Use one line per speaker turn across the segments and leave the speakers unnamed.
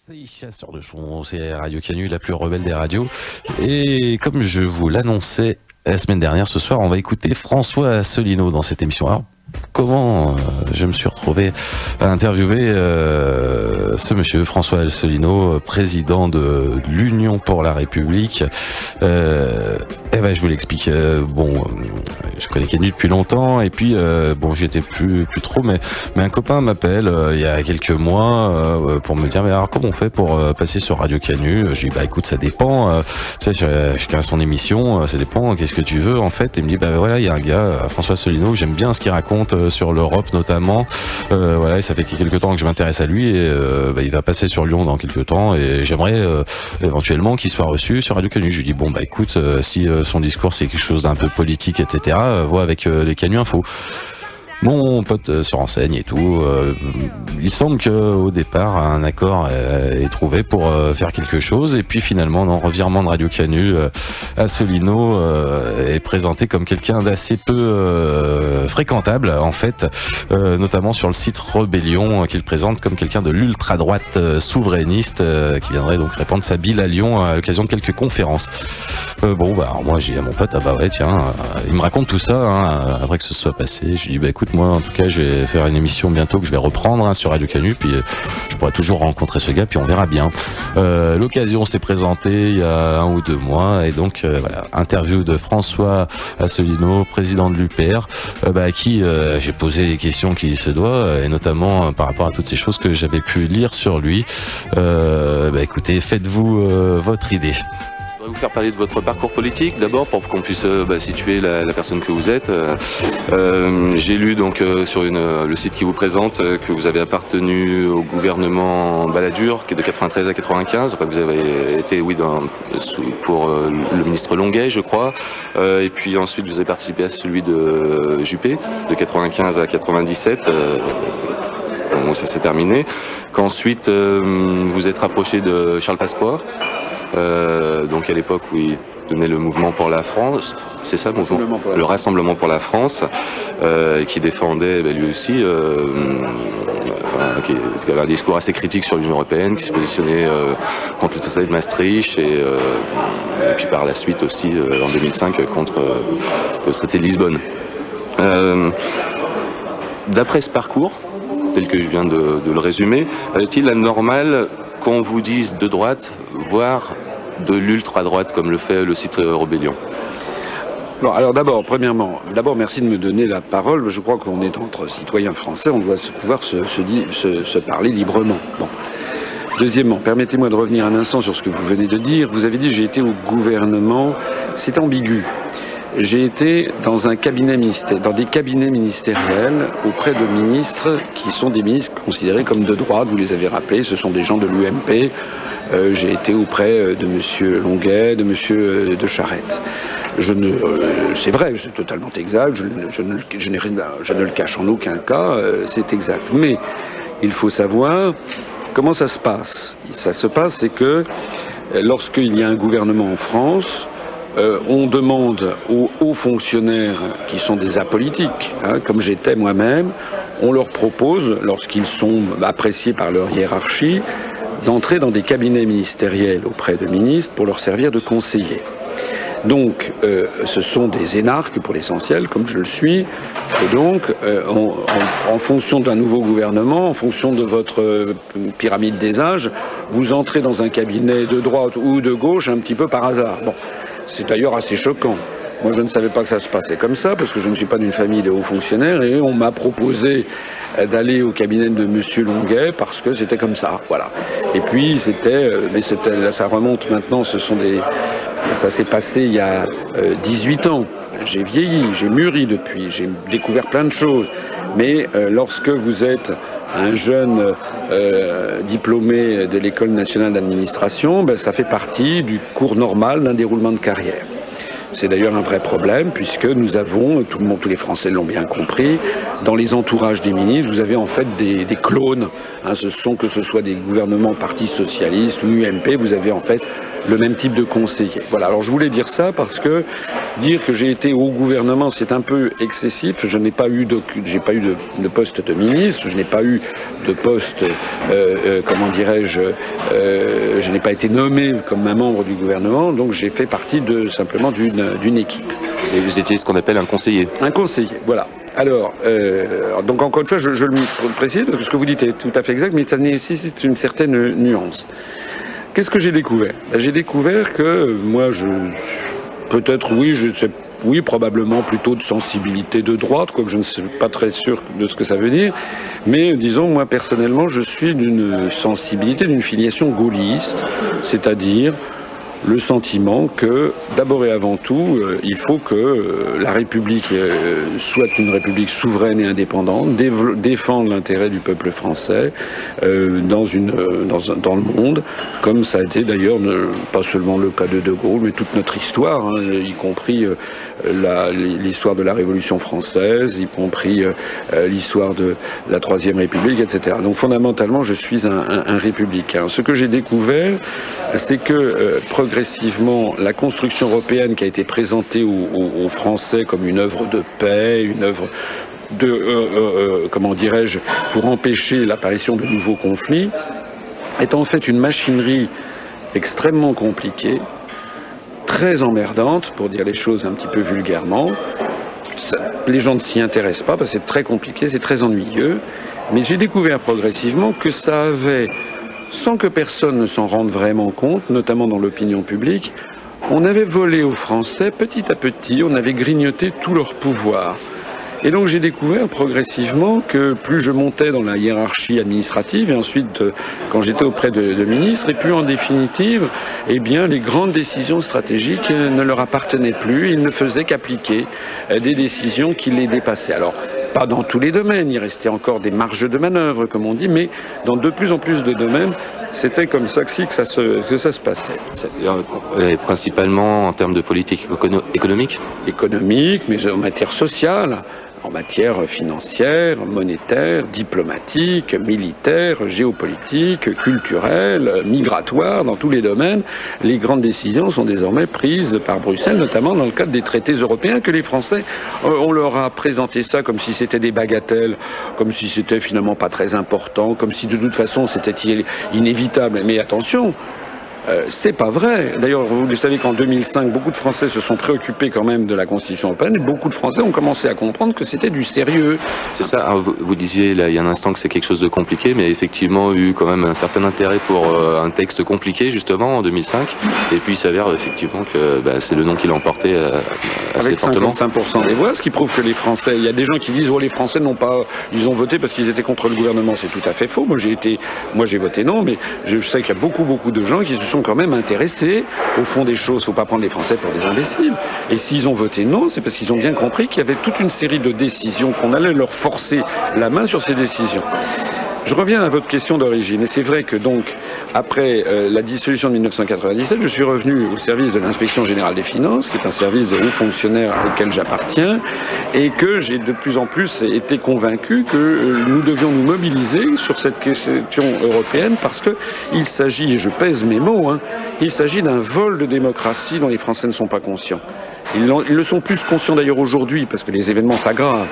C'est Chasseur de Chons, c'est Radio Canu, la plus rebelle des radios. Et comme je vous l'annonçais la semaine dernière, ce soir, on va écouter François Asselineau dans cette émission. Alors, comment je me suis retrouvé à interviewer ce monsieur, François Asselineau, président de l'Union pour la République. Eh ben, je vous l'explique. Je connais Canu depuis longtemps, et puis j'étais plus trop, mais un copain m'appelle il y a quelques mois pour me dire, mais alors comment on fait pour passer sur Radio Canu? Je lui dis, bah écoute, ça dépend. Tu sais, chacun a son émission, ça dépend. Qu'est-ce que tu veux en fait? Et il me dit, bah voilà, il y a un gars, François Asselineau, j'aime bien ce qu'il raconte sur l'Europe notamment. Voilà, et ça fait quelques temps que je m'intéresse à lui, et il va passer sur Lyon dans quelques temps, et j'aimerais éventuellement qu'il soit reçu sur Radio Canu. Je lui dis, bon bah écoute, si son discours c'est quelque chose d'un peu politique, etc., vois avec les Canu Info. Mon pote se renseigne et tout. Il semble qu'au départ, un accord est trouvé pour faire quelque chose. Et puis finalement, dans revirement de Radio Canu, Asselineau est présenté comme quelqu'un d'assez peu fréquentable, en fait, notamment sur le site Rebellion, qu'il présente comme quelqu'un de l'ultra-droite souverainiste, qui viendrait donc répandre sa bile à Lyon à l'occasion de quelques conférences. Alors moi, j'ai dit à mon pote, ah bah ouais, tiens, il me raconte tout ça, hein, après que ce soit passé. Je lui dis, bah écoute, moi, en tout cas, je vais faire une émission bientôt que je vais reprendre sur Radio Canu, puis je pourrais toujours rencontrer ce gars, puis on verra bien. L'occasion s'est présentée il y a 1 ou 2 mois, et donc voilà, interview de François Asselineau, président de l'UPR, à qui j'ai posé les questions qui se doivent, et notamment par rapport à toutes ces choses que j'avais pu lire sur lui. Écoutez, faites-vous votre idée.
Je voudrais vous faire parler de votre parcours politique d'abord pour qu'on puisse situer la personne que vous êtes. J'ai lu donc sur le site qui vous présente que vous avez appartenu au gouvernement Balladur qui est de 93 à 95. Enfin, vous avez été pour le ministre Longuet, je crois. Et puis ensuite vous avez participé à celui de Juppé de 95 à 97. Bon, ça s'est terminé. Qu'ensuite vous êtes rapproché de Charles Pasqua. Donc à l'époque où il tenait le mouvement pour la France, c'est ça, le Rassemblement pour la France, qui défendait lui aussi, qui avait un discours assez critique sur l'Union européenne, qui s'est positionné contre le traité de Maastricht, et puis par la suite aussi en 2005 contre le traité de Lisbonne. D'après ce parcours, tel que je viens de le résumer, est-il anormal qu'on vous dise de droite, voire de l'ultra-droite, comme le fait le site Rebellion?
Bon, alors premièrement, merci de me donner la parole. Je crois qu'on est entre citoyens français, on doit pouvoir se parler librement. Bon. Deuxièmement, permettez-moi de revenir un instant sur ce que vous venez de dire. Vous avez dit j'ai été au gouvernement, c'est ambigu. J'ai été dans des cabinets ministériels auprès de ministres qui sont des ministres considérés comme de droite, vous les avez rappelés, ce sont des gens de l'UMP. J'ai été auprès de M. Longuet, de M. de Charette. C'est vrai, c'est totalement exact, je ne le cache en aucun cas, c'est exact. Mais il faut savoir comment ça se passe. Ça se passe, c'est que lorsqu'il y a un gouvernement en France, on demande aux hauts fonctionnaires qui sont des apolitiques, comme j'étais moi-même, on leur propose, lorsqu'ils sont appréciés par leur hiérarchie, d'entrer dans des cabinets ministériels auprès de ministres pour leur servir de conseillers. Donc, ce sont des énarques pour l'essentiel, comme je le suis, et donc, en fonction d'un nouveau gouvernement, en fonction de votre pyramide des âges, vous entrez dans un cabinet de droite ou de gauche un petit peu par hasard. Bon. C'est d'ailleurs assez choquant. Moi, je ne savais pas que ça se passait comme ça, parce que je ne suis pas d'une famille de hauts fonctionnaires, et on m'a proposé d'aller au cabinet de M. Longuet parce que c'était comme ça, voilà. Et puis, là, ça remonte maintenant, ça s'est passé il y a 18 ans. J'ai vieilli, j'ai mûri depuis, j'ai découvert plein de choses. Mais lorsque vous êtes un jeune diplômé de l'École nationale d'administration, ça fait partie du cours normal d'un déroulement de carrière. C'est d'ailleurs un vrai problème, puisque nous avons, tous les Français l'ont bien compris, dans les entourages des ministres, vous avez en fait des clones. Que ce soit des gouvernements partis socialistes ou UMP, vous avez en fait le même type de conseiller. Voilà, alors je voulais dire ça parce que dire que j'ai été au gouvernement, c'est un peu excessif. Je n'ai pas eu de poste de ministre, je n'ai pas eu de poste, comment dirais-je, je n'ai pas été nommé comme un membre du gouvernement, donc j'ai fait partie simplement d'une équipe.
Vous étiez ce qu'on appelle un conseiller.
Un conseiller, voilà. Alors, donc encore une fois, je le précise parce que ce que vous dites est tout à fait exact, mais ça nécessite une certaine nuance. Qu'est-ce que j'ai découvert? J'ai découvert que moi, peut-être oui, probablement plutôt de sensibilité de droite, quoique je ne suis pas très sûr de ce que ça veut dire, mais disons, moi personnellement, je suis d'une sensibilité, d'une filiation gaulliste, c'est-à-dire le sentiment que, d'abord et avant tout, il faut que la République soit une République souveraine et indépendante, défendre l'intérêt du peuple français dans le monde, comme ça a été d'ailleurs pas seulement le cas de De Gaulle, mais toute notre histoire, hein, y compris l'histoire de la Révolution française, y compris l'histoire de la Troisième République, etc. Donc fondamentalement, je suis un républicain. Ce que j'ai découvert, c'est que progressivement, la construction européenne qui a été présentée aux Français comme une œuvre de paix, une œuvre comment dirais-je, pour empêcher l'apparition de nouveaux conflits, est en fait une machinerie extrêmement compliquée, très emmerdante, pour dire les choses un petit peu vulgairement. Les gens ne s'y intéressent pas parce que c'est très compliqué, c'est très ennuyeux. Mais j'ai découvert progressivement que ça avait, sans que personne ne s'en rende vraiment compte, notamment dans l'opinion publique, on avait volé aux Français petit à petit, on avait grignoté tout leur pouvoir. Et donc j'ai découvert progressivement que plus je montais dans la hiérarchie administrative et ensuite quand j'étais auprès de ministres, et puis en définitive, eh bien les grandes décisions stratégiques ne leur appartenaient plus, ils ne faisaient qu'appliquer des décisions qui les dépassaient. Alors pas dans tous les domaines, il restait encore des marges de manœuvre comme on dit, mais dans de plus en plus de domaines, c'était comme ça que ça se passait.
Principalement en termes de politique économique ?
Économique, mais en matière sociale, en matière financière, monétaire, diplomatique, militaire, géopolitique, culturelle, migratoire, dans tous les domaines. Les grandes décisions sont désormais prises par Bruxelles, notamment dans le cadre des traités européens que les Français, on leur a présenté ça comme si c'était des bagatelles, comme si c'était finalement pas très important, comme si de toute façon c'était inévitable. Mais attention, c'est pas vrai. D'ailleurs, vous le savez qu'en 2005, beaucoup de Français se sont préoccupés quand même de la Constitution européenne et beaucoup de Français ont commencé à comprendre que c'était du sérieux.
C'est ça. Alors, vous disiez là, il y a un instant que c'est quelque chose de compliqué, mais effectivement, eu quand même un certain intérêt pour un texte compliqué, justement, en 2005. Et puis, il s'avère effectivement que c'est le nom qui l'a emporté assez
avec
fortement.
55% des voix, ce qui prouve que les Français, il y a des gens qui disent, oh, les Français ils ont voté parce qu'ils étaient contre le gouvernement. C'est tout à fait faux. Moi, j'ai voté non, mais je sais qu'il y a beaucoup de gens qui se sont quand même intéressés au fond des choses. Il ne faut pas prendre les Français pour des imbéciles. Et s'ils ont voté non, c'est parce qu'ils ont bien compris qu'il y avait toute une série de décisions, qu'on allait leur forcer la main sur ces décisions. Je reviens à votre question d'origine. Et c'est vrai que donc, après la dissolution de 1997, je suis revenu au service de l'Inspection Générale des Finances, qui est un service de hauts fonctionnaires auquel j'appartiens, et que j'ai de plus en plus été convaincu que nous devions nous mobiliser sur cette question européenne parce que il s'agit, et je pèse mes mots, il s'agit d'un vol de démocratie dont les Français ne sont pas conscients. Ils le sont plus conscients d'ailleurs aujourd'hui parce que les événements s'aggravent.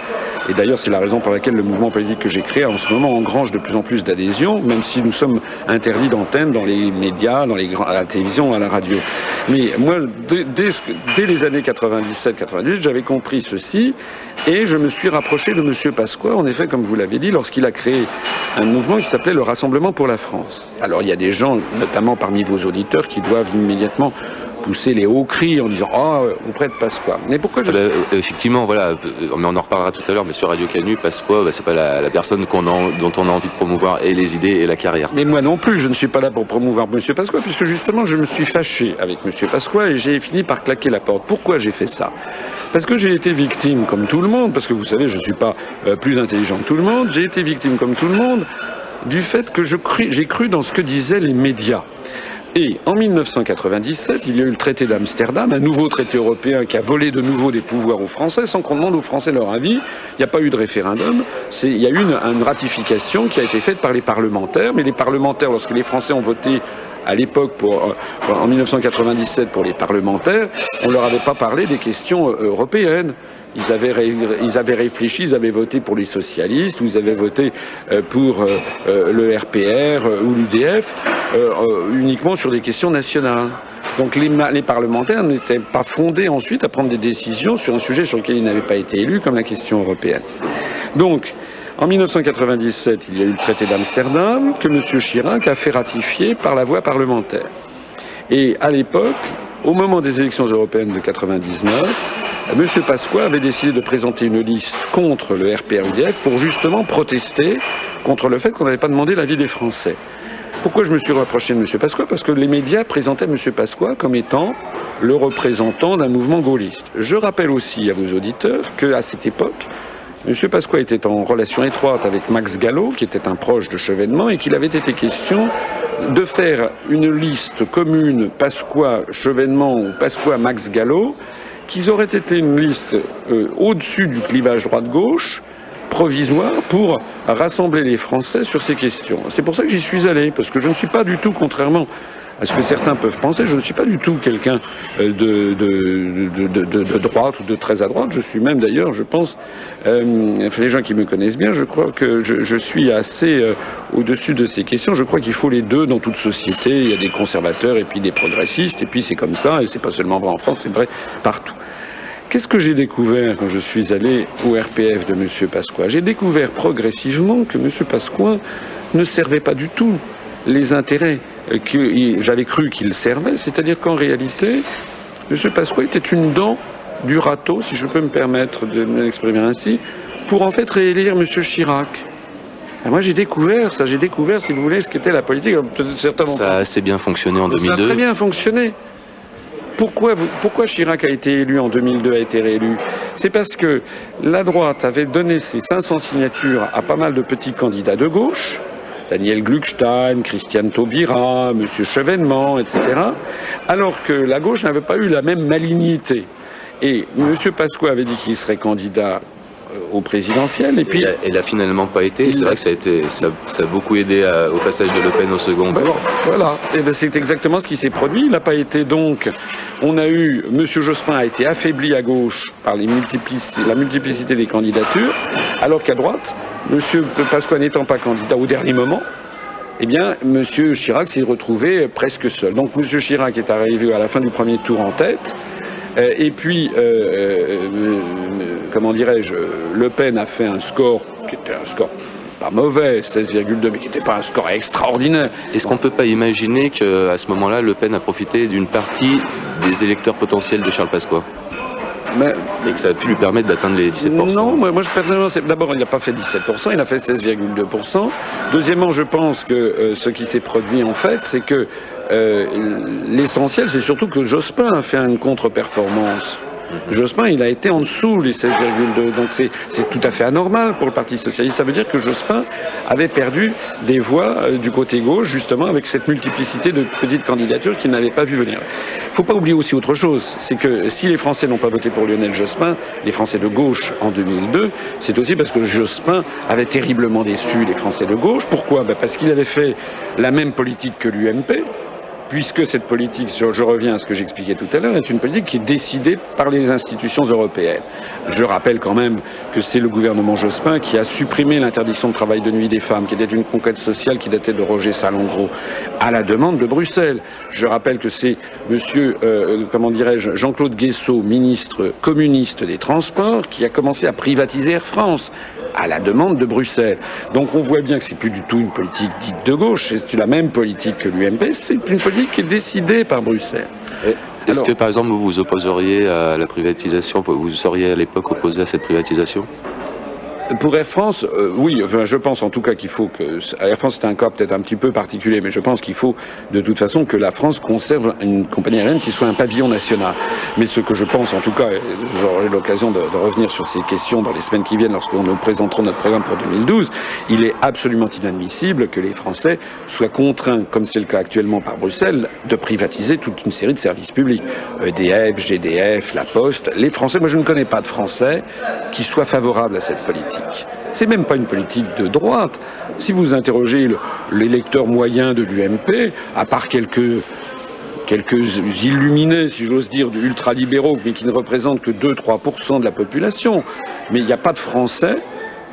Et d'ailleurs, c'est la raison pour laquelle le mouvement politique que j'ai créé en ce moment engrange de plus en plus d'adhésions, même si nous sommes interdits d'antenne dans les médias, à la télévision, à la radio. Mais moi, dès les années 97-98, j'avais compris ceci et je me suis rapproché de M. Pasqua, en effet, comme vous l'avez dit, lorsqu'il a créé un mouvement qui s'appelait le Rassemblement pour la France. Alors, il y a des gens, notamment parmi vos auditeurs, qui doivent immédiatement pousser les hauts cris en disant « Ah, on prête Pasqua ». Mais pourquoi
effectivement, voilà, mais on en reparlera tout à l'heure, mais sur Radio Canu, Pasqua, c'est pas la personne dont on a envie de promouvoir et les idées et la carrière.
Mais moi non plus, je ne suis pas là pour promouvoir M. Pasqua, puisque justement, je me suis fâché avec M. Pasqua et j'ai fini par claquer la porte. Pourquoi j'ai fait ça ? Parce que j'ai été victime, comme tout le monde, parce que vous savez, je ne suis pas plus intelligent que tout le monde, j'ai été victime, comme tout le monde, du fait que j'ai cru dans ce que disaient les médias. Et en 1997, il y a eu le traité d'Amsterdam, un nouveau traité européen qui a volé de nouveau des pouvoirs aux Français sans qu'on demande aux Français leur avis. Il n'y a pas eu de référendum. Il y a eu une ratification qui a été faite par les parlementaires. Mais les parlementaires, lorsque les Français ont voté à l'époque, en 1997, pour les parlementaires, on leur avait pas parlé des questions européennes. Ils avaient réfléchi, ils avaient voté pour les socialistes, ou ils avaient voté pour le RPR ou l'UDF, uniquement sur des questions nationales. Donc les parlementaires n'étaient pas fondés ensuite à prendre des décisions sur un sujet sur lequel ils n'avaient pas été élus, comme la question européenne. Donc, en 1997, il y a eu le traité d'Amsterdam que M. Chirac a fait ratifier par la voie parlementaire. Et à l'époque, au moment des élections européennes de 1999, M. Pasqua avait décidé de présenter une liste contre le RPR-UDF pour justement protester contre le fait qu'on n'avait pas demandé l'avis des Français. Pourquoi je me suis rapproché de M. Pasqua? Parce que les médias présentaient M. Pasqua comme étant le représentant d'un mouvement gaulliste. Je rappelle aussi à vos auditeurs qu'à cette époque, M. Pasqua était en relation étroite avec Max Gallo, qui était un proche de Chevènement, et qu'il avait été question de faire une liste commune Pasqua-Chevènement ou Pasqua-Max Gallo, qui aurait été une liste au-dessus du clivage droite-gauche, provisoire, pour rassembler les Français sur ces questions. C'est pour ça que j'y suis allé, parce que je ne suis pas du tout, contrairement à ce que certains peuvent penser, je ne suis pas du tout quelqu'un de droite ou de très à droite. Je suis même d'ailleurs, je pense, les gens qui me connaissent bien, je crois que je suis assez au-dessus de ces questions. Je crois qu'il faut les deux dans toute société. Il y a des conservateurs et puis des progressistes, et puis c'est comme ça, et c'est pas seulement vrai en France, c'est vrai partout. Qu'est-ce que j'ai découvert quand je suis allé au RPF de M. Pasqua? J'ai découvert progressivement que M. Pasqua ne servait pas du tout les intérêts que j'avais cru qu'il servait, c'est-à-dire qu'en réalité, M. Pasqua était une dent du râteau, si je peux me permettre de m'exprimer ainsi, pour en fait réélire M. Chirac. Et moi j'ai découvert, si vous voulez, ce qu'était la politique.
Ça a assez bien fonctionné en 2002.
Ça a très bien fonctionné. Pourquoi Chirac a été élu en 2002, a été réélu? C'est parce que la droite avait donné ses 500 signatures à pas mal de petits candidats de gauche, Daniel Gluckstein, Christiane Taubira, M. Chevènement, etc., alors que la gauche n'avait pas eu la même malignité. Et M. Pasqua avait dit qu'il serait candidat au présidentiel. Et puis,
il a finalement pas été. C'est vrai que ça a beaucoup aidé au passage de Le Pen au second tour.
Voilà. Et ben c'est exactement ce qui s'est produit. Il n'a pas été donc. On a eu M. Jospin a été affaibli à gauche par la multiplicité des candidatures, alors qu'à droite, M. Pasqua n'étant pas candidat au dernier moment, eh bien, M. Chirac s'est retrouvé presque seul. Donc, M. Chirac est arrivé à la fin du premier tour en tête. Et puis, comment dirais-je, Le Pen a fait un score qui était un score pas mauvais, 16,2, mais qui n'était pas un score extraordinaire.
Est-ce qu'on ne peut pas imaginer qu'à ce moment-là, Le Pen a profité d'une partie des électeurs potentiels de Charles Pasqua? Et que ça a pu lui permettre d'atteindre les 17%.
Non, moi personnellement, d'abord, il n'a pas fait 17%, il a fait 16,2%. Deuxièmement, je pense que ce qui s'est produit, en fait, c'est que l'essentiel, c'est surtout que Jospin a fait une contre-performance. Jospin, il a été en dessous les 16,2, donc c'est tout à fait anormal pour le Parti socialiste. Ça veut dire que Jospin avait perdu des voix du côté gauche, justement, avec cette multiplicité de petites candidatures qu'il n'avait pas vu venir. Il ne faut pas oublier aussi autre chose, c'est que si les Français n'ont pas voté pour Lionel Jospin, les Français de gauche en 2002, c'est aussi parce que Jospin avait terriblement déçu les Français de gauche. Pourquoi? Parce qu'il avait fait la même politique que l'UMP, puisque cette politique, je reviens à ce que j'expliquais tout à l'heure, est une politique qui est décidée par les institutions européennes. Je rappelle quand même que c'est le gouvernement Jospin qui a supprimé l'interdiction de travail de nuit des femmes, qui était une conquête sociale qui datait de Roger Salengro, à la demande de Bruxelles. Je rappelle que c'est monsieur, Jean-Claude Guessot, ministre communiste des Transports, qui a commencé à privatiser Air France, à la demande de Bruxelles. Donc on voit bien que c'est plus du tout une politique dite de gauche, c'est la même politique que l'UMP, c'est une politique qui est décidée par Bruxelles.
Est-ce que par exemple vous vous opposeriez à la privatisation, vous seriez à l'époque opposé à cette privatisation?
Pour Air France, oui, enfin, je pense en tout cas qu'il faut que... Air France, c'est un cas peut-être un petit peu particulier, mais je pense qu'il faut de toute façon que la France conserve une compagnie aérienne qui soit un pavillon national. Mais ce que je pense en tout cas, j'aurai l'occasion de revenir sur ces questions dans les semaines qui viennent lorsqu'on nous présenterons notre programme pour 2012, il est absolument inadmissible que les Français soient contraints, comme c'est le cas actuellement par Bruxelles, de privatiser toute une série de services publics. EDF, GDF, La Poste, les Français, moi je ne connais pas de Français qui soient favorables à cette politique. C'est même pas une politique de droite. Si vous interrogez l'électeur moyen de l'UMP, à part quelques illuminés, si j'ose dire, ultralibéraux, mais qui ne représentent que 2-3% de la population, mais il n'y a pas de Français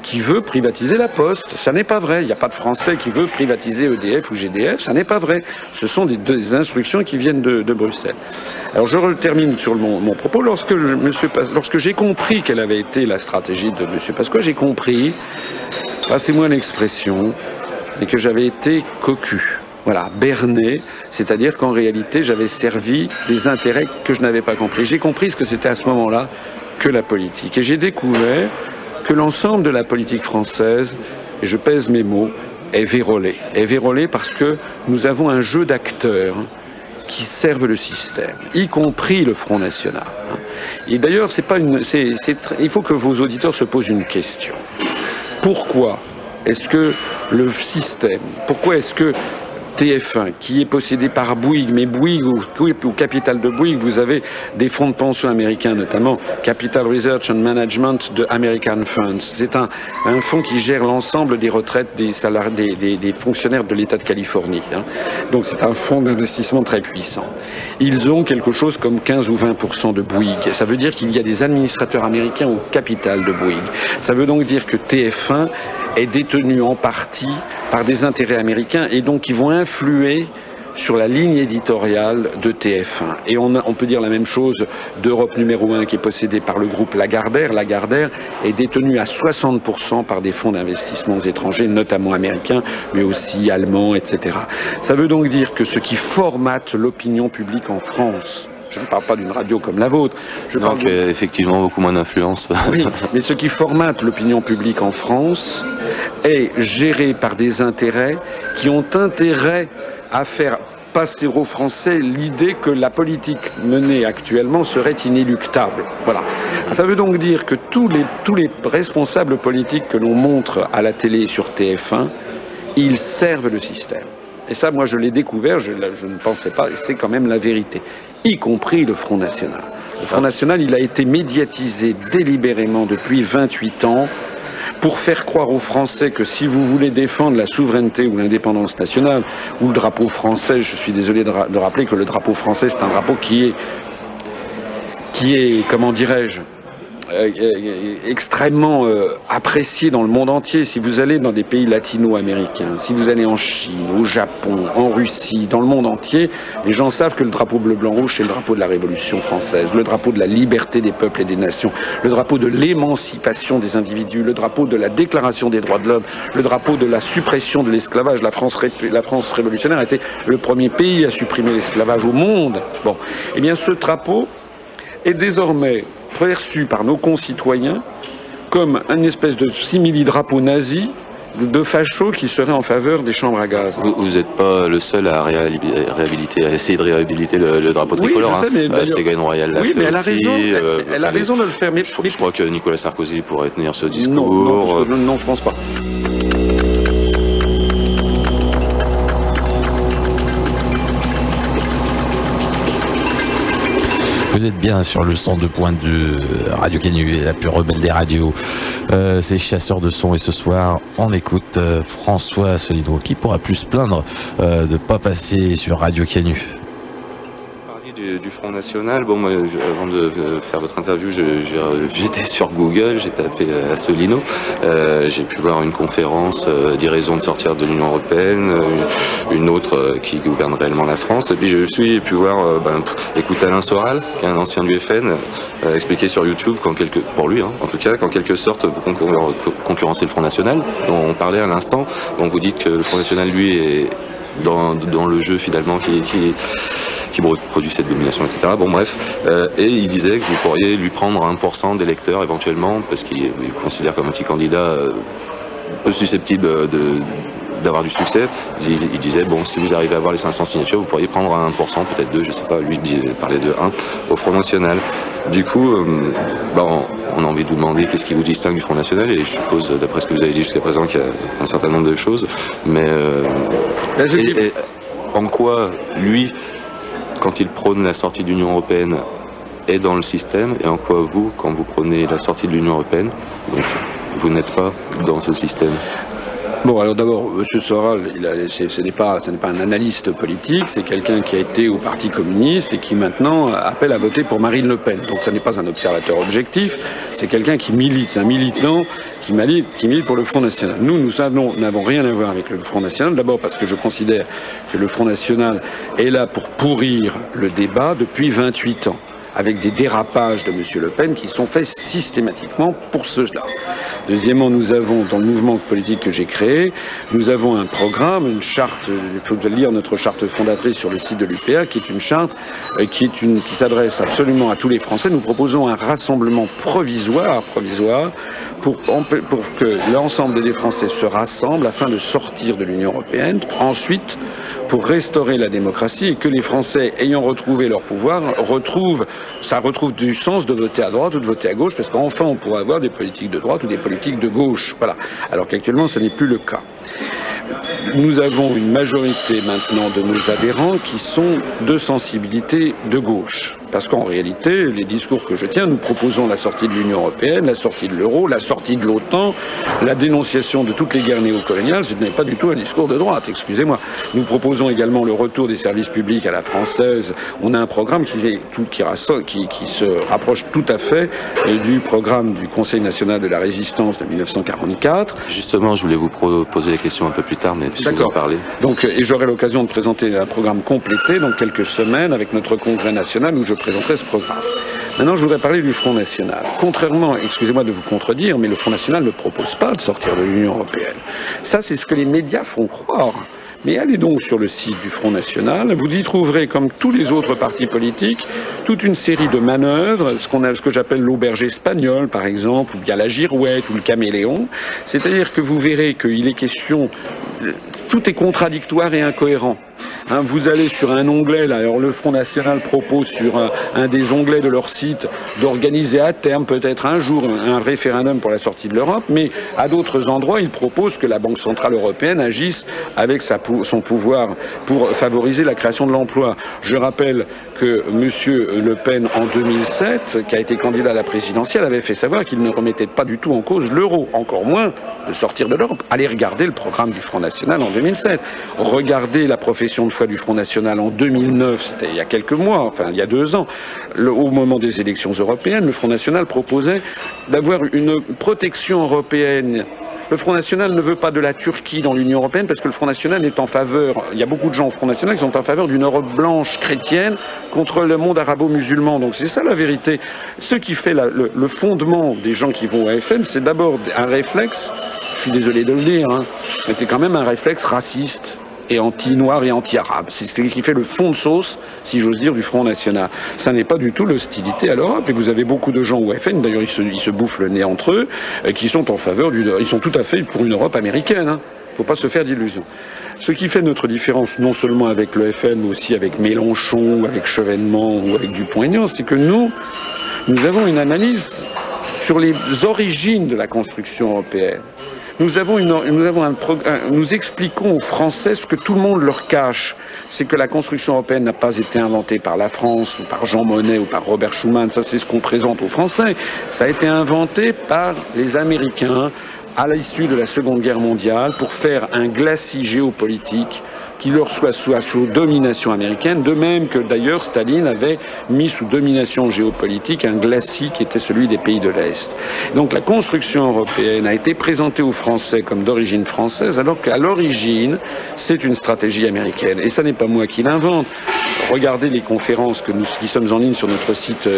qui veut privatiser la Poste. Ça n'est pas vrai. Il n'y a pas de Français qui veut privatiser EDF ou GDF. Ça n'est pas vrai. Ce sont des instructions qui viennent de Bruxelles. Alors je termine sur mon propos. Lorsque j'ai compris quelle avait été la stratégie de M. Pasqua, j'ai compris, passez-moi l'expression, mais que j'avais été cocu. Voilà, berné, c'est-à-dire qu'en réalité, j'avais servi des intérêts que je n'avais pas compris. J'ai compris ce que c'était à ce moment-là que la politique. Et j'ai découvert que l'ensemble de la politique française, et je pèse mes mots, est vérolée. Est vérolée parce que nous avons un jeu d'acteurs qui servent le système, y compris le Front National. Et d'ailleurs, il faut que vos auditeurs se posent une question. Pourquoi est-ce que le système, pourquoi est-ce que TF1, qui est possédé par Bouygues, mais Bouygues, au capital de Bouygues, vous avez des fonds de pension américains, notamment Capital Research and Management de American Funds. C'est un fonds qui gère l'ensemble des retraites des salariés, des fonctionnaires de l'État de Californie. Donc c'est un fonds d'investissement très puissant. Ils ont quelque chose comme 15 ou 20% de Bouygues. Ça veut dire qu'il y a des administrateurs américains au capital de Bouygues. Ça veut donc dire que TF1 est détenu en partie par des intérêts américains et donc qui vont influer sur la ligne éditoriale de TF1. Et on peut dire la même chose d'Europe numéro 1 qui est possédée par le groupe Lagardère. Lagardère est détenu à 60% par des fonds d'investissement étrangers, notamment américains, mais aussi allemands, etc. Ça veut donc dire que ce qui formate l'opinion publique en France, je ne parle pas d'une radio comme la vôtre.
Donc effectivement beaucoup moins d'influence.
Oui, mais ce qui formate l'opinion publique en France est géré par des intérêts qui ont intérêt à faire passer aux Français l'idée que la politique menée actuellement serait inéluctable. Voilà. Ça veut donc dire que tous les responsables politiques que l'on montre à la télé sur TF1, ils servent le système. Et ça, moi, je l'ai découvert, je ne pensais pas, et c'est quand même la vérité, y compris le Front National. Le Front National, il a été médiatisé délibérément depuis 28 ans pour faire croire aux Français que si vous voulez défendre la souveraineté ou l'indépendance nationale, ou le drapeau français, je suis désolé de rappeler que le drapeau français, c'est un drapeau qui est, comment dirais-je, extrêmement apprécié dans le monde entier. Si vous allez dans des pays latino-américains, si vous allez en Chine, au Japon, en Russie, dans le monde entier, les gens savent que le drapeau bleu, blanc, rouge, c'est le drapeau de la Révolution française, le drapeau de la liberté des peuples et des nations, le drapeau de l'émancipation des individus, le drapeau de la déclaration des droits de l'homme, le drapeau de la suppression de l'esclavage. La France révolutionnaire a été le premier pays à supprimer l'esclavage au monde. Bon, eh bien ce drapeau est désormais perçu par nos concitoyens comme une espèce de simili-drapeau nazi de fachos qui serait en faveur des chambres à gaz.
Vous n'êtes pas le seul à essayer de réhabiliter le drapeau tricolore.
Oui, je sais, mais
Ségolène Royal l'a fait
mais elle a
aussi.
raison, elle a raison de le faire. Mais
je crois que Nicolas Sarkozy pourrait tenir ce discours.
Non, je pense pas.
Vous êtes bien sur le 102.2 Radio Canu, la plus rebelle des radios. C'est Chasseurs de son et ce soir, on écoute François Asselineau qui pourra plus se plaindre de ne pas passer sur Radio Canu.
Du Front National, bon, moi, avant de faire votre interview, j'étais sur Google, j'ai tapé Asselineau, j'ai pu voir une conférence des raisons de sortir de l'Union Européenne, une autre qui gouverne réellement la France, et puis je suis pu voir, écoute Alain Soral, qui est un ancien du FN, expliquer sur YouTube, pour lui, en tout cas, qu'en quelque sorte vous concurrencez le Front National, dont on parlait à l'instant, dont vous dites que le Front National, lui, est dans le jeu finalement qui produit cette domination, etc. Bon bref, et il disait que vous pourriez lui prendre 1% d'électeurs éventuellement, parce qu'il considère comme un petit candidat peu susceptible d'avoir du succès. Il disait, bon, si vous arrivez à avoir les 500 signatures, vous pourriez prendre 1%, peut-être 2, je sais pas, lui parlait de 1 au Front National. Du coup, on a envie de vous demander qu'est-ce qui vous distingue du Front National, et je suppose, d'après ce que vous avez dit jusqu'à présent, qu'il y a un certain nombre de choses, mais et en quoi, lui, quand il prône la sortie de l'Union Européenne, est dans le système, et en quoi vous, quand vous prenez la sortie de l'Union Européenne, donc vous n'êtes pas dans ce système?
Bon, alors d'abord, M. Soral, ce n'est pas un analyste politique, c'est quelqu'un qui a été au Parti communiste et qui maintenant appelle à voter pour Marine Le Pen. Donc ça n'est pas un observateur objectif, c'est quelqu'un qui milite, c'est un militant qui milite pour le Front National. Nous n'avons rien à voir avec le Front National, d'abord parce que je considère que le Front National est là pour pourrir le débat depuis 28 ans. Avec des dérapages de M. Le Pen qui sont faits systématiquement pour cela. Deuxièmement, nous avons, dans le mouvement politique que j'ai créé, nous avons un programme, une charte, il faut lire notre charte fondatrice sur le site de l'UPA, qui est une charte qui s'adresse absolument à tous les Français. Nous proposons un rassemblement provisoire pour que l'ensemble des Français se rassemblent afin de sortir de l'Union européenne. Ensuite, pour restaurer la démocratie et que les Français, ayant retrouvé leur pouvoir, retrouve du sens de voter à droite ou de voter à gauche, parce qu'enfin on pourra avoir des politiques de droite ou des politiques de gauche. Voilà. Alors qu'actuellement, ce n'est plus le cas. Nous avons une majorité maintenant de nos adhérents qui sont de sensibilité de gauche. Parce qu'en réalité, les discours que je tiens, nous proposons la sortie de l'Union européenne, la sortie de l'euro, la sortie de l'OTAN, la dénonciation de toutes les guerres néocoloniales. Ce n'est pas du tout un discours de droite, excusez-moi. Nous proposons également le retour des services publics à la française. On a un programme qui se rapproche tout à fait du programme du Conseil national de la résistance de 1944.
Justement, je voulais vous poser la question un peu plus tard, mais si vous en parlez.
Donc, et j'aurai l'occasion de présenter un programme complété dans quelques semaines avec notre congrès national où je présenterai ce programme. Maintenant, je voudrais parler du Front National. Contrairement, excusez-moi de vous contredire, mais le Front National ne propose pas de sortir de l'Union européenne. Ça, c'est ce que les médias font croire. Mais allez donc sur le site du Front National, vous y trouverez, comme tous les autres partis politiques, toute une série de manœuvres, ce que j'appelle l'auberge espagnole, par exemple, ou bien la girouette, ou le caméléon. C'est-à-dire que vous verrez qu'il est question... Tout est contradictoire et incohérent. Hein, vous allez sur un onglet, là, alors le Front National propose sur un des onglets de leur site d'organiser à terme, peut-être un jour, un référendum pour la sortie de l'Europe, mais à d'autres endroits, ils proposent que la Banque Centrale Européenne agisse avec son pouvoir pour favoriser la création de l'emploi. Je rappelle que M. Le Pen, en 2007, qui a été candidat à la présidentielle, avait fait savoir qu'il ne remettait pas du tout en cause l'euro, encore moins de sortir de l'Europe. Allez regarder le programme du Front National en 2007. Regardez la profession de foi du Front National en 2009, c'était il y a quelques mois, enfin il y a 2 ans. Au moment des élections européennes, le Front National proposait d'avoir une protection européenne. Le Front National ne veut pas de la Turquie dans l'Union européenne parce que le Front National est en faveur, il y a beaucoup de gens au Front National qui sont en faveur d'une Europe blanche chrétienne contre le monde arabo-musulman. Donc c'est ça la vérité. Ce qui fait le fondement des gens qui vont au FN, c'est d'abord un réflexe, je suis désolé de le dire, hein, mais c'est quand même un réflexe raciste et anti-noir et anti-arabe. C'est ce qui fait le fond de sauce, si j'ose dire, du Front National. Ça n'est pas du tout l'hostilité à l'Europe. Et vous avez beaucoup de gens au FN, d'ailleurs ils se bouffent le nez entre eux, qui sont en faveur ils sont tout à fait pour une Europe américaine. Hein. Faut pas se faire d'illusions. Ce qui fait notre différence, non seulement avec le FN, mais aussi avec Mélenchon, ou avec Chevènement, ou avec Dupont-Aignan, c'est que nous avons une analyse sur les origines de la construction européenne. Nous expliquons aux Français ce que tout le monde leur cache. C'est que la construction européenne n'a pas été inventée par la France, ou par Jean Monnet, ou par Robert Schuman. Ça, c'est ce qu'on présente aux Français. Ça a été inventé par les Américains à l'issue de la Seconde Guerre mondiale pour faire un glacis géopolitique qui leur soit sous domination américaine, de même que d'ailleurs Staline avait mis sous domination géopolitique un glacis qui était celui des pays de l'Est. Donc la construction européenne a été présentée aux Français comme d'origine française, alors qu'à l'origine, c'est une stratégie américaine. Et ça n'est pas moi qui l'invente. Regardez les conférences qui sommes en ligne sur notre site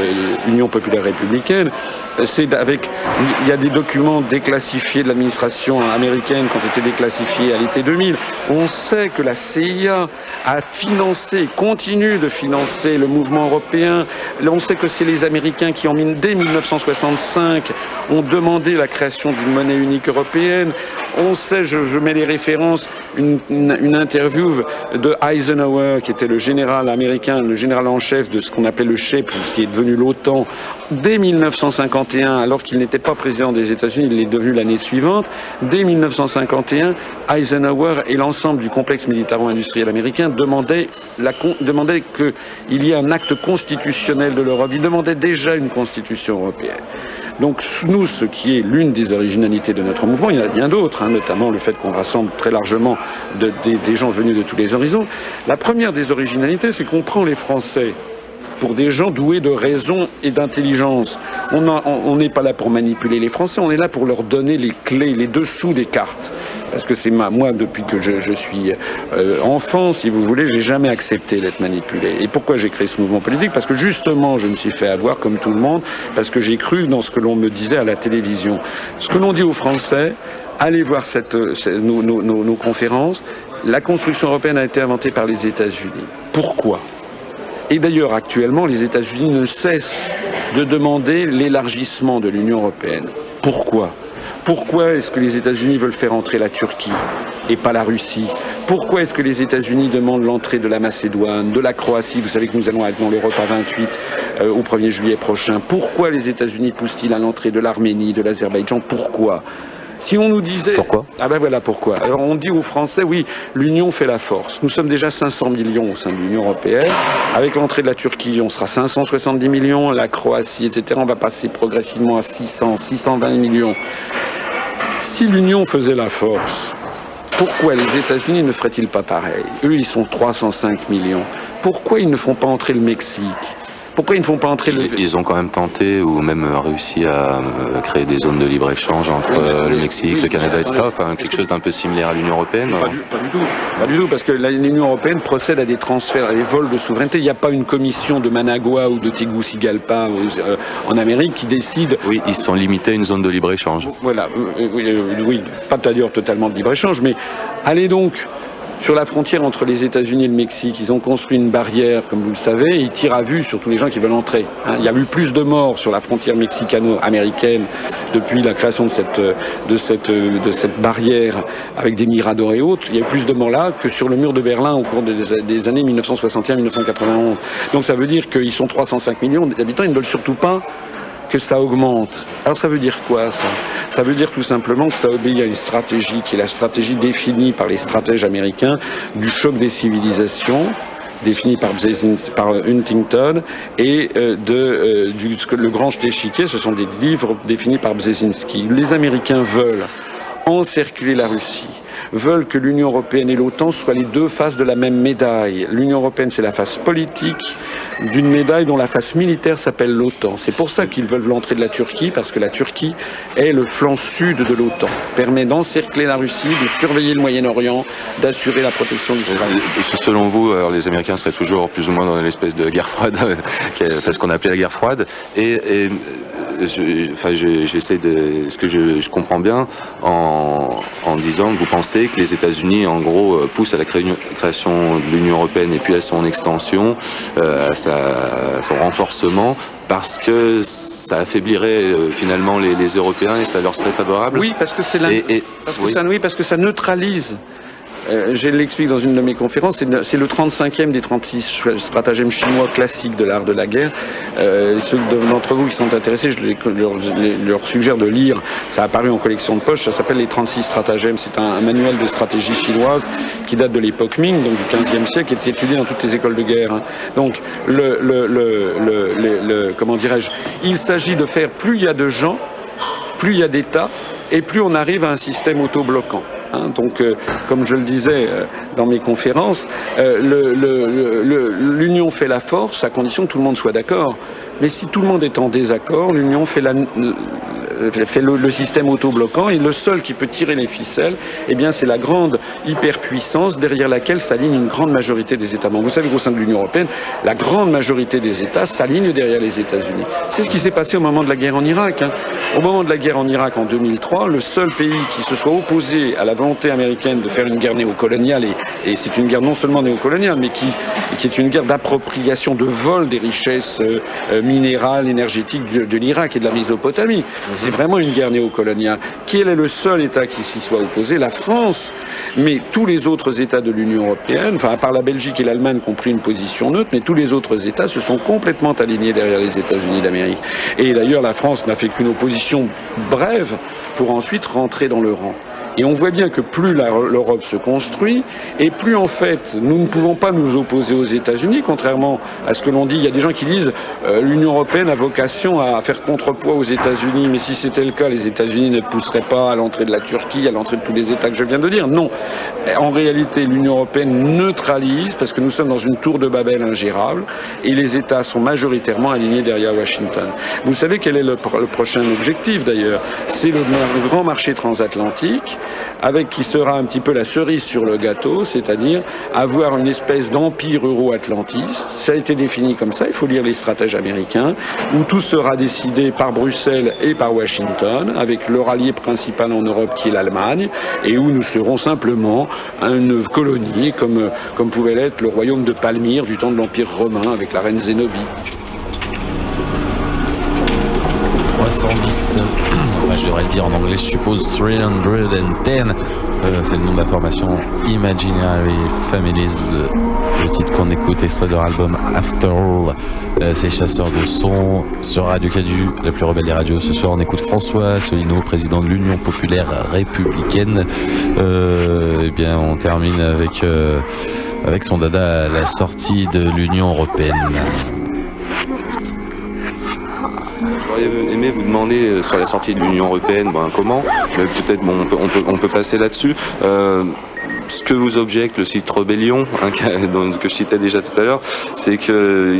Union Populaire Républicaine. Il y a des documents déclassifiés de l'administration américaine qui ont été déclassifiés à l'été 2000. On sait que la CIA a financé, continue de financer le mouvement européen. On sait que c'est les Américains qui, dès 1965, ont demandé la création d'une monnaie unique européenne. On sait, je mets les références, une interview de Eisenhower, qui était le général américain, le général en chef de ce qu'on appelait le SHEP, ce qui est devenu l'OTAN, dès 1951, alors qu'il n'était pas président des États-Unis, il l'est devenu l'année suivante. Dès 1951, Eisenhower et l'ensemble du complexe militaro-industriel américain demandaient qu'il y ait un acte constitutionnel de l'Europe. Ils demandaient déjà une constitution européenne. Donc nous, ce qui est l'une des originalités de notre mouvement, il y en a bien d'autres, notamment le fait qu'on rassemble très largement des gens venus de tous les horizons. La première des originalités, c'est qu'on prend les Français pour des gens doués de raison et d'intelligence. On n'est pas là pour manipuler les Français, on est là pour leur donner les clés, les dessous des cartes. Parce que c'est moi, depuis que je suis enfant, si vous voulez, j'ai jamais accepté d'être manipulé. Et pourquoi j'ai créé ce mouvement politique? Parce que justement, je me suis fait avoir comme tout le monde, parce que j'ai cru dans ce que l'on me disait à la télévision. Ce que l'on dit aux Français, allez voir nos conférences. La construction européenne a été inventée par les États-Unis. Pourquoi? Et d'ailleurs, actuellement, les États-Unis ne cessent de demander l'élargissement de l'Union européenne. Pourquoi? Pourquoi est-ce que les États-Unis veulent faire entrer la Turquie et pas la Russie? Pourquoi est-ce que les États-Unis demandent l'entrée de la Macédoine, de la Croatie? Vous savez que nous allons être dans l'Europe à 28 au 1er juillet prochain. Pourquoi les États-Unis poussent-ils à l'entrée de l'Arménie, de l'Azerbaïdjan? Pourquoi? Si on nous disait...
Pourquoi?
Ah ben voilà pourquoi. Alors on dit aux Français, oui, l'Union fait la force. Nous sommes déjà 500 millions au sein de l'Union européenne. Avec l'entrée de la Turquie, on sera 570 millions. La Croatie, etc., on va passer progressivement à 600, 620 millions. Si l'Union faisait la force, pourquoi les États-Unis ne feraient-ils pas pareil? Eux, ils sont 305 millions. Pourquoi ils ne font pas entrer le Mexique? Pourquoi ils ne font pas entrer
Ils ont quand même tenté ou même réussi à créer des zones de libre-échange entre le Mexique, le Canada, etc. Enfin, quelque chose d'un peu similaire à l'Union européenne.
Pas du tout, parce que l'Union européenne procède à des transferts, à des vols de souveraineté. Il n'y a pas une commission de Managua ou de Tegucigalpa en Amérique qui décide...
Oui, ils sont limités à une zone de libre-échange.
Voilà, oui, pas d'ailleurs totalement de libre-échange, mais allez donc... Sur la frontière entre les États-Unis et le Mexique, ils ont construit une barrière, comme vous le savez, et ils tirent à vue sur tous les gens qui veulent entrer. Il y a eu plus de morts sur la frontière mexicano-américaine depuis la création de cette barrière avec des miradors et autres. Il y a eu plus de morts là que sur le mur de Berlin au cours des années 1961-1991. Donc ça veut dire qu'ils sont 305 millions d'habitants, ils ne veulent surtout pas que ça augmente. Alors ça veut dire quoi ça? Ça veut dire tout simplement que ça obéit à une stratégie qui est la stratégie définie par les stratèges américains du choc des civilisations, définie par Huntington, et le grand échiquier, ce sont des livres définis par Brzezinski. Les Américains veulent encercler la Russie, veulent que l'Union européenne et l'OTAN soient les deux faces de la même médaille. L'Union européenne, c'est la face politique d'une médaille dont la face militaire s'appelle l'OTAN. C'est pour ça qu'ils veulent l'entrée de la Turquie, parce que la Turquie est le flanc sud de l'OTAN, permet d'encercler la Russie, de surveiller le Moyen-Orient, d'assurer la protection d'Israël.
Selon vous, alors, les Américains seraient toujours plus ou moins dans l'espèce de guerre froide, ce qu'on appelait la guerre froide, j'essaie de... Ce que je comprends bien en disant que vous pensez que les États-Unis, en gros, poussent à la création de l'Union européenne et puis à son extension, à son renforcement, parce que ça affaiblirait finalement les Européens et ça leur serait favorable.
Oui, parce que parce que ça neutralise. Je l'explique dans une de mes conférences, c'est le 35e des 36 stratagèmes chinois classiques de l'art de la guerre. Ceux d'entre vous qui sont intéressés, je leur suggère de lire, ça a apparu en collection de poche, ça s'appelle les 36 stratagèmes, c'est un manuel de stratégie chinoise qui date de l'époque Ming, donc du 15e siècle, qui est étudié dans toutes les écoles de guerre. Donc, comment dirais-je, il s'agit de faire, plus il y a de gens, plus il y a d'États, et plus on arrive à un système auto-bloquant. Donc, comme je le disais dans mes conférences, l'union fait la force à condition que tout le monde soit d'accord. Mais si tout le monde est en désaccord, l'union fait le système auto-bloquant, et le seul qui peut tirer les ficelles, eh bien, c'est la grande hyperpuissance derrière laquelle s'aligne une grande majorité des États membres. Vous savez qu'au sein de l'Union européenne, la grande majorité des États s'alignent derrière les États-Unis. C'est ce qui s'est passé au moment de la guerre en Irak. Au moment de la guerre en Irak en 2003, le seul pays qui se soit opposé à la volonté américaine de faire une guerre néocoloniale, et c'est une guerre non seulement néocoloniale, mais qui est une guerre d'appropriation, de vol des richesses minérales, énergétiques de l'Irak et de la Mésopotamie. C'est c'est vraiment une guerre néocoloniale. Quel est le seul État qui s'y soit opposé? La France. Mais tous les autres États de l'Union européenne, enfin à part la Belgique et l'Allemagne qui ont pris une position neutre, mais tous les autres États se sont complètement alignés derrière les États-Unis d'Amérique. Et d'ailleurs, la France n'a fait qu'une opposition brève pour ensuite rentrer dans le rang. Et on voit bien que plus l'Europe se construit, et plus en fait nous ne pouvons pas nous opposer aux États-Unis, contrairement à ce que l'on dit. Il y a des gens qui disent l'Union européenne a vocation à faire contrepoids aux États-Unis, mais si c'était le cas, les États-Unis ne pousseraient pas à l'entrée de la Turquie, à l'entrée de tous les États que je viens de dire. Non. En réalité, l'Union européenne neutralise, parce que nous sommes dans une tour de Babel ingérable, et les États sont majoritairement alignés derrière Washington. Vous savez quel est le prochain objectif d'ailleurs? C'est le grand marché transatlantique, avec qui sera un petit peu la cerise sur le gâteau, c'est-à-dire avoir une espèce d'empire euro-atlantiste. Ça a été défini comme ça, il faut lire les stratèges américains, où tout sera décidé par Bruxelles et par Washington, avec leur allié principal en Europe qui est l'Allemagne, et où nous serons simplement une colonie, comme pouvait l'être le royaume de Palmyre du temps de l'Empire romain, avec la reine Zénobie.
310, enfin je devrais le dire en anglais, je suppose 310, c'est le nom de la formation Imaginary Families, le titre qu'on écoute, extrait de leur album After All, c'est Chasseurs de son sur Radio Canu, la plus rebelle des radios. Ce soir on écoute François Asselineau, président de l'Union Populaire Républicaine. Eh bien on termine avec son dada à la sortie de l'Union Européenne.
J'aurais aimé vous demander sur la sortie de l'Union Européenne, comment, mais peut-être on peut passer là-dessus. Ce que vous objecte le site Rebellion, que je citais déjà tout à l'heure, c'est que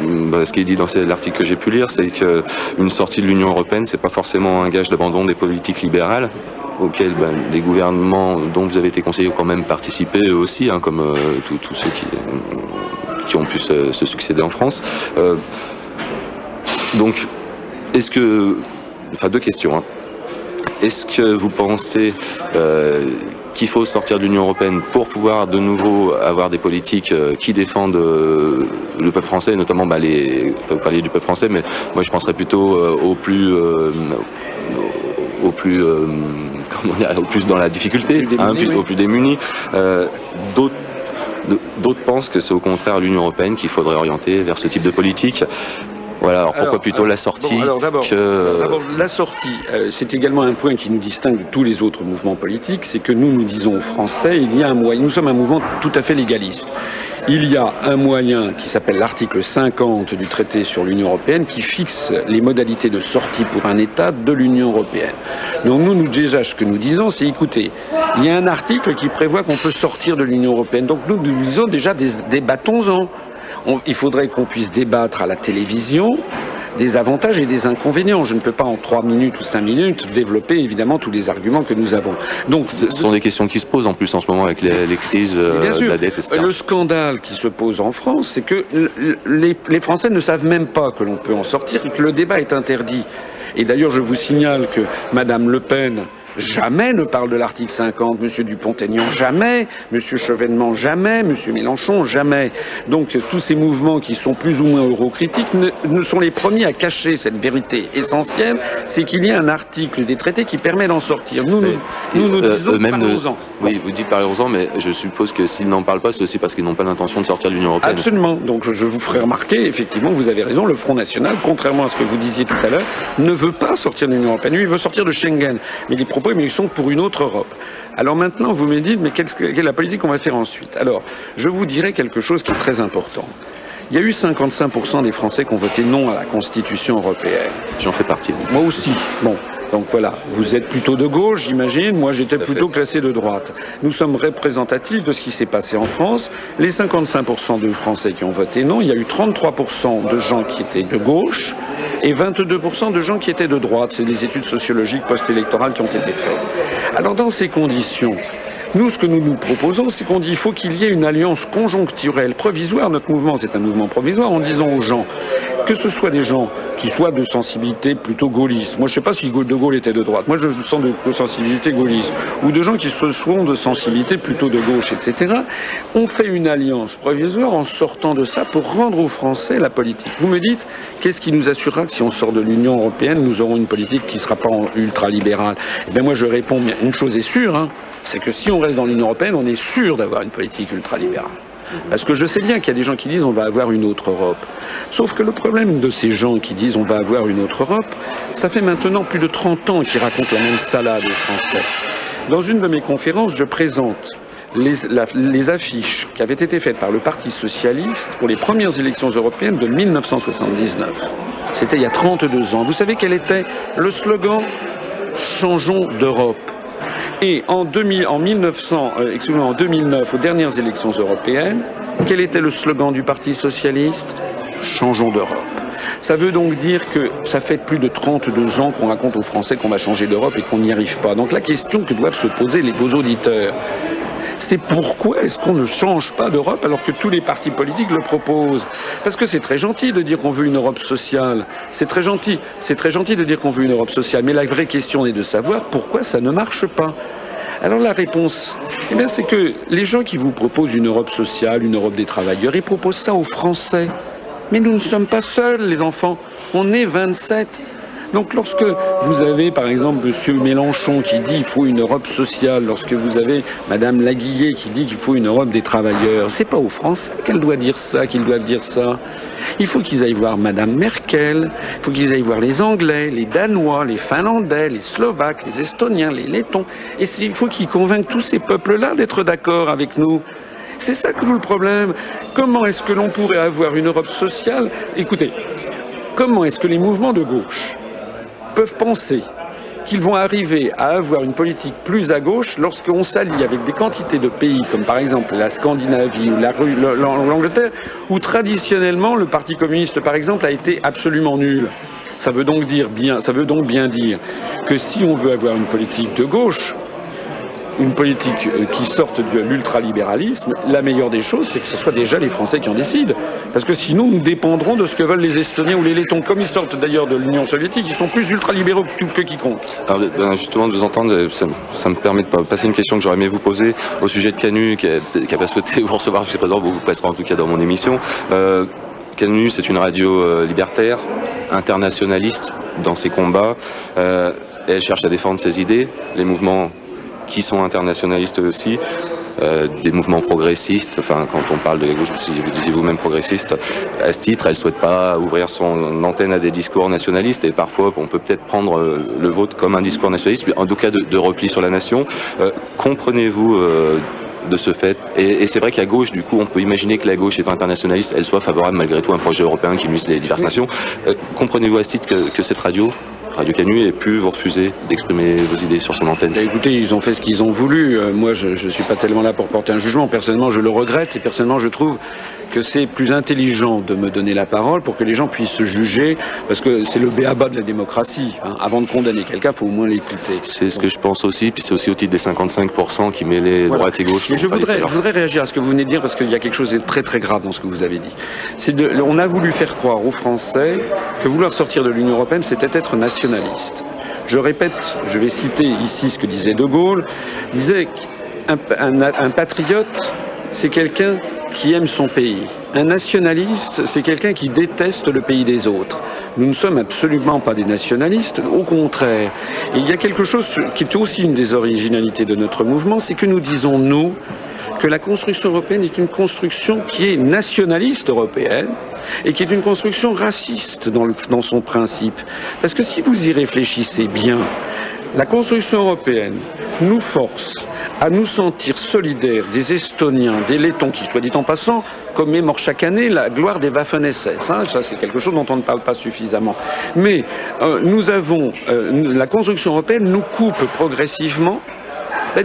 ce qui est dit dans l'article que j'ai pu lire, c'est qu'une sortie de l'Union Européenne, c'est pas forcément un gage d'abandon des politiques libérales, auxquelles des gouvernements dont vous avez été conseiller ont quand même participé eux aussi, comme tous ceux qui ont pu se succéder en France. Donc, deux questions. Est-ce que vous pensez qu'il faut sortir de l'Union européenne pour pouvoir de nouveau avoir des politiques qui défendent le peuple français, notamment vous parliez du peuple français, mais moi je penserais plutôt au plus dans la difficulté, aux plus démunis. D'autres pensent que c'est au contraire l'Union européenne qu'il faudrait orienter vers ce type de politique. Voilà, alors pourquoi plutôt la sortie
D'abord, la sortie, c'est également un point qui nous distingue de tous les autres mouvements politiques, c'est que nous disons aux Français, il y a un moyen, nous sommes un mouvement tout à fait légaliste. Il y a un moyen qui s'appelle l'article 50 du traité sur l'Union européenne qui fixe les modalités de sortie pour un État de l'Union européenne. Donc nous déjà, ce que nous disons, c'est écoutez, il y a un article qui prévoit qu'on peut sortir de l'Union européenne. Donc nous disons déjà, débattons-en. Il faudrait qu'on puisse débattre à la télévision des avantages et des inconvénients. Je ne peux pas en 3 minutes ou 5 minutes développer évidemment tous les arguments que nous avons. Donc,
ce sont des questions qui se posent en plus en ce moment avec les crises de la dette, etc.
Le scandale qui se pose en France, c'est que les Français ne savent même pas que l'on peut en sortir et que le débat est interdit. Et d'ailleurs, je vous signale que Madame Le Pen jamais ne parle de l'article 50, M. Dupont-Aignan jamais, M. Chevènement jamais, M. Mélenchon jamais. Donc tous ces mouvements qui sont plus ou moins eurocritiques ne sont les premiers à cacher cette vérité essentielle, c'est qu'il y a un article des traités qui permet d'en sortir. Nous disons parlons-en.
Oui, vous dites parlons-en, mais je suppose que s'ils n'en parlent pas, c'est aussi parce qu'ils n'ont pas l'intention de sortir de l'Union européenne.
Absolument. Donc je vous ferai remarquer, effectivement, vous avez raison, le Front National, contrairement à ce que vous disiez tout à l'heure, ne veut pas sortir de l'Union européenne. Lui, il veut sortir de Schengen. Mais les propos, ils sont pour une autre Europe. Alors maintenant, vous me dites, mais quelle est la politique qu'on va faire ensuite? Alors, je vous dirai quelque chose qui est très important. Il y a eu 55% des Français qui ont voté non à la Constitution européenne.
J'en fais partie.
Moi aussi. Bon. Donc voilà, vous êtes plutôt de gauche, j'imagine. Moi, j'étais plutôt classé de droite. Nous sommes représentatifs de ce qui s'est passé en France. Les 55% de Français qui ont voté non, il y a eu 33% de gens qui étaient de gauche et 22% de gens qui étaient de droite. C'est des études sociologiques post-électorales qui ont été faites. Alors dans ces conditions, nous, ce que nous proposons, c'est qu'on dit qu'il faut qu'il y ait une alliance conjoncturelle provisoire. Notre mouvement, c'est un mouvement provisoire, en disant aux gens, que ce soit des gens qui soient de sensibilité plutôt gaulliste. Moi, je ne sais pas si De Gaulle était de droite. Moi, je me sens de sensibilité gaulliste. Ou de gens qui se sont de sensibilité plutôt de gauche, etc. On fait une alliance provisoire en sortant de ça pour rendre aux Français la politique. Vous me dites, qu'est-ce qui nous assurera que si on sort de l'Union européenne, nous aurons une politique qui ne sera pas ultralibérale? Eh bien, moi, je réponds, une chose est sûre, hein, c'est que si on reste dans l'Union européenne, on est sûr d'avoir une politique ultralibérale. Parce que je sais bien qu'il y a des gens qui disent on va avoir une autre Europe. Sauf que le problème de ces gens qui disent on va avoir une autre Europe, ça fait maintenant plus de 30 ans qu'ils racontent la même salade aux Français. Dans une de mes conférences, je présente les affiches qui avaient été faites par le Parti socialiste pour les premières élections européennes de 1979. C'était il y a 32 ans. Vous savez quel était le slogan « Changeons d'Europe ». Et en 2009, aux dernières élections européennes, quel était le slogan du Parti socialiste? Changeons d'Europe. Ça veut donc dire que ça fait plus de 32 ans qu'on raconte aux Français qu'on va changer d'Europe et qu'on n'y arrive pas. Donc la question que doivent se poser vos auditeurs, c'est pourquoi est-ce qu'on ne change pas d'Europe alors que tous les partis politiques le proposent? Parce que c'est très gentil de dire qu'on veut une Europe sociale. C'est très gentil de dire qu'on veut une Europe sociale. Mais la vraie question est de savoir pourquoi ça ne marche pas. Alors la réponse, eh bien, c'est que les gens qui vous proposent une Europe sociale, une Europe des travailleurs, ils proposent ça aux Français. Mais nous ne sommes pas seuls, les enfants. On est 27. Donc lorsque vous avez par exemple M. Mélenchon qui dit qu'il faut une Europe sociale, lorsque vous avez Mme Laguillet qui dit qu'il faut une Europe des travailleurs, c'est pas aux Français qu'elle doit dire ça, qu'ils doivent dire ça. Il faut qu'ils aillent voir Mme Merkel, il faut qu'ils aillent voir les Anglais, les Danois, les Finlandais, les Slovaques, les Estoniens, les Lettons. Et il faut qu'ils convainquent tous ces peuples-là d'être d'accord avec nous. C'est ça que nous le problème. Comment est-ce que l'on pourrait avoir une Europe sociale? Écoutez, comment est-ce que les mouvements de gauche peuvent penser qu'ils vont arriver à avoir une politique plus à gauche lorsqu'on s'allie avec des quantités de pays comme par exemple la Scandinavie ou l'Angleterre, où traditionnellement le Parti communiste par exemple a été absolument nul. Ça veut donc bien dire que si on veut avoir une politique de gauche, une politique qui sorte de l'ultralibéralisme, la meilleure des choses, c'est que ce soit déjà les Français qui en décident. Parce que sinon, nous dépendrons de ce que veulent les Estoniens ou les Lettons. Comme ils sortent d'ailleurs de l'Union soviétique, ils sont plus ultralibéraux que quiconque.
Alors, justement, de vous entendre, ça me permet de passer une question que j'aurais aimé vous poser au sujet de Canu, qui n'a pas souhaité vous recevoir jusqu'à présent, vous passerez en tout cas dans mon émission. Canu, c'est une radio libertaire, internationaliste dans ses combats. Elle cherche à défendre ses idées, les mouvements qui sont internationalistes aussi, des mouvements progressistes, enfin quand on parle de la gauche, vous disiez vous-même progressiste, à ce titre, elle ne souhaite pas ouvrir son antenne à des discours nationalistes, et parfois on peut peut-être prendre le vôtre comme un discours nationaliste, mais en tout cas de repli sur la nation. Comprenez-vous de ce fait, et c'est vrai qu'à gauche, du coup, on peut imaginer que la gauche étant internationaliste, elle soit favorable malgré tout à un projet européen qui unisse les diverses nations. Comprenez-vous à ce titre que cette Radio Canu ait pu vous refuser d'exprimer vos idées sur son antenne?
Écoutez, ils ont fait ce qu'ils ont voulu. Moi, je ne suis pas tellement là pour porter un jugement. Personnellement, je le regrette et personnellement, je trouve que c'est plus intelligent de me donner la parole pour que les gens puissent se juger, parce que c'est le b.a.-ba de la démocratie. Hein. Avant de condamner quelqu'un, il faut au moins l'écouter.
C'est ce que je pense aussi, puis c'est aussi au titre des 55% qui mêlaient droite et gauche.
Mais je voudrais réagir à ce que vous venez de dire, parce qu'il y a quelque chose de très très grave dans ce que vous avez dit. On a voulu faire croire aux Français que vouloir sortir de l'Union européenne, c'était être nationaliste. Je répète, je vais citer ici ce que disait De Gaulle. Il disait qu'un patriote, c'est quelqu'un qui aime son pays. Un nationaliste, c'est quelqu'un qui déteste le pays des autres. Nous ne sommes absolument pas des nationalistes, au contraire. Et il y a quelque chose qui est aussi une des originalités de notre mouvement, c'est que nous disons, nous, que la construction européenne est une construction qui est nationaliste européenne et qui est une construction raciste dans son principe. Parce que si vous y réfléchissez bien, la construction européenne nous force à nous sentir solidaires des Estoniens, des Lettons, qui, soit dit en passant, commémorent chaque année la gloire des Waffen-SS. Hein, ça, c'est quelque chose dont on ne parle pas suffisamment. Mais la construction européenne nous coupe progressivement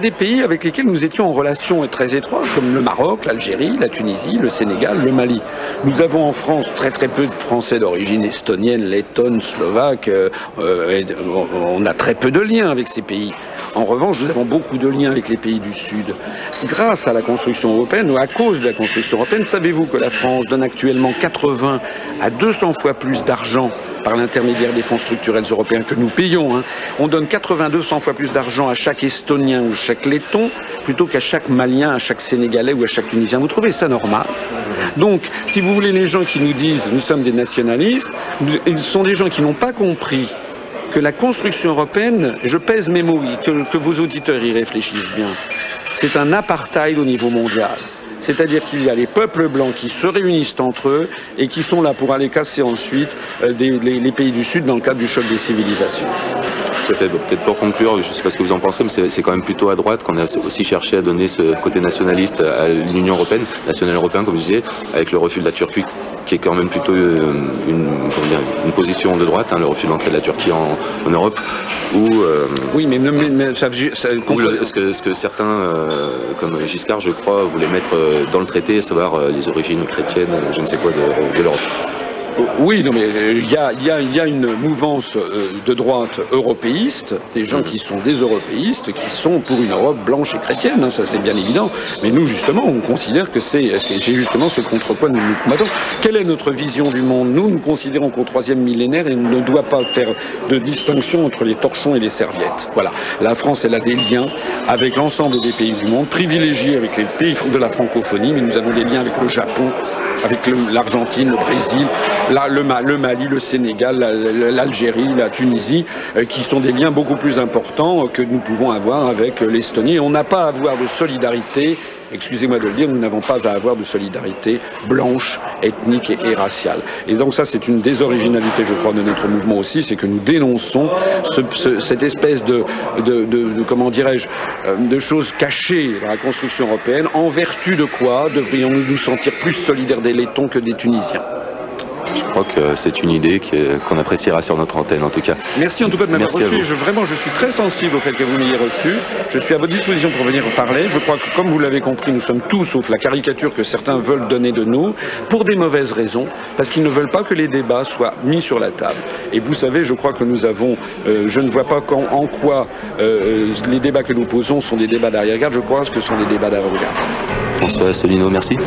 des pays avec lesquels nous étions en relation très étroite, comme le Maroc, l'Algérie, la Tunisie, le Sénégal, le Mali. Nous avons en France très très peu de Français d'origine estonienne, lettonne, slovaque. On a très peu de liens avec ces pays. En revanche, nous avons beaucoup de liens avec les pays du Sud. Grâce à la construction européenne ou à cause de la construction européenne, savez-vous que la France donne actuellement 80 à 200 fois plus d'argent par l'intermédiaire des fonds structurels européens que nous payons. Hein. On donne 80-200 fois plus d'argent à chaque Estonien ou chaque Letton plutôt qu'à chaque Malien, à chaque Sénégalais ou à chaque Tunisien. Vous trouvez ça normal? Donc, si vous voulez, les gens qui nous disent « nous sommes des nationalistes », ils sont des gens qui n'ont pas compris que la construction européenne, je pèse mes mots, que vos auditeurs y réfléchissent bien, c'est un apartheid au niveau mondial. C'est-à-dire qu'il y a les peuples blancs qui se réunissent entre eux et qui sont là pour aller casser ensuite les pays du Sud dans le cadre du choc des civilisations.
Tout à fait. Bon, peut-être pour conclure, je ne sais pas ce que vous en pensez, mais c'est quand même plutôt à droite qu'on a aussi cherché à donner ce côté nationaliste à l'Union européenne, national européen, comme je disais, avec le refus de la Turquie, qui est quand même plutôt une position de droite, hein, le refus de l'entrée de la Turquie en Europe, ou
oui, mais ça
ce que certains, comme Giscard, je crois, voulaient mettre dans le traité, à savoir les origines chrétiennes, je ne sais quoi, de l'Europe.
Oui, non, mais il y a une mouvance de droite européiste, des gens qui sont des européistes, qui sont pour une Europe blanche et chrétienne, hein, ça c'est bien évident. Mais nous, justement, on considère que c'est justement ce contre quoi nous nous combattons. Quelle est notre vision du monde? Nous considérons qu'au 3e millénaire, il ne doit pas faire de distinction entre les torchons et les serviettes. Voilà. La France, elle a des liens avec l'ensemble des pays du monde, privilégiés avec les pays de la francophonie, mais nous avons des liens avec le Japon, avec l'Argentine, le Brésil, le Mali, le Sénégal, l'Algérie, la Tunisie, qui sont des liens beaucoup plus importants que nous pouvons avoir avec l'Estonie. On n'a pas à avoir de solidarité, excusez-moi de le dire, nous n'avons pas à avoir de solidarité blanche, ethnique et raciale. Et donc ça, c'est une désoriginalité, je crois, de notre mouvement aussi, c'est que nous dénonçons cette espèce comment dirais-je, de choses cachées dans la construction européenne, en vertu de quoi devrions-nous nous sentir plus solidaires des Lettons que des Tunisiens.
Je crois que c'est une idée qu'on appréciera sur notre antenne, en tout cas.
Merci en tout cas de m'avoir reçu. Vraiment, je suis très sensible au fait que vous m'ayez reçu. Je suis à votre disposition pour venir parler. Je crois que, comme vous l'avez compris, nous sommes tous, sauf la caricature que certains veulent donner de nous, pour des mauvaises raisons, parce qu'ils ne veulent pas que les débats soient mis sur la table. Et vous savez, je crois que nous avons, je ne vois pas en quoi les débats que nous posons sont des débats d'arrière-garde. Je crois que ce sont des débats d'avant-garde.
François Asselineau, merci.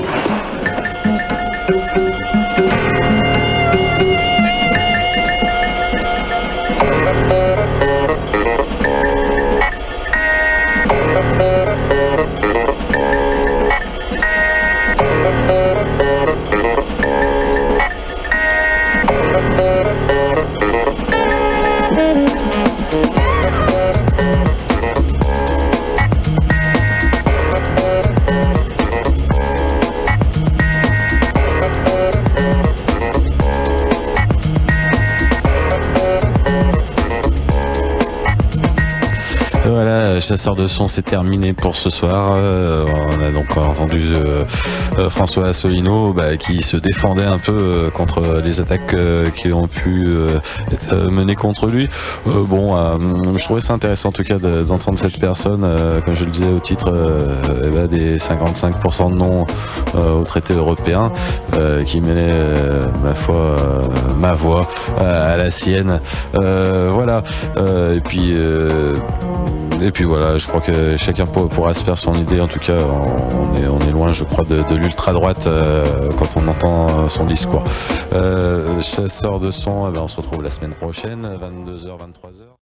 Voilà, chasseur de son, c'est terminé pour ce soir. On a donc entendu François Asselineau qui se défendait un peu contre les attaques qui ont pu être menées contre lui. Je trouvais ça intéressant en tout cas d'entendre cette personne, comme je le disais au titre, des 55% de non au traité européen, qui mêlait ma voix à la sienne. Voilà. Et puis voilà, je crois que chacun pourra se faire son idée. En tout cas, on est loin, je crois, de l'ultra-droite quand on entend son discours. Chasseur de son, on se retrouve la semaine prochaine, 22h, 23h.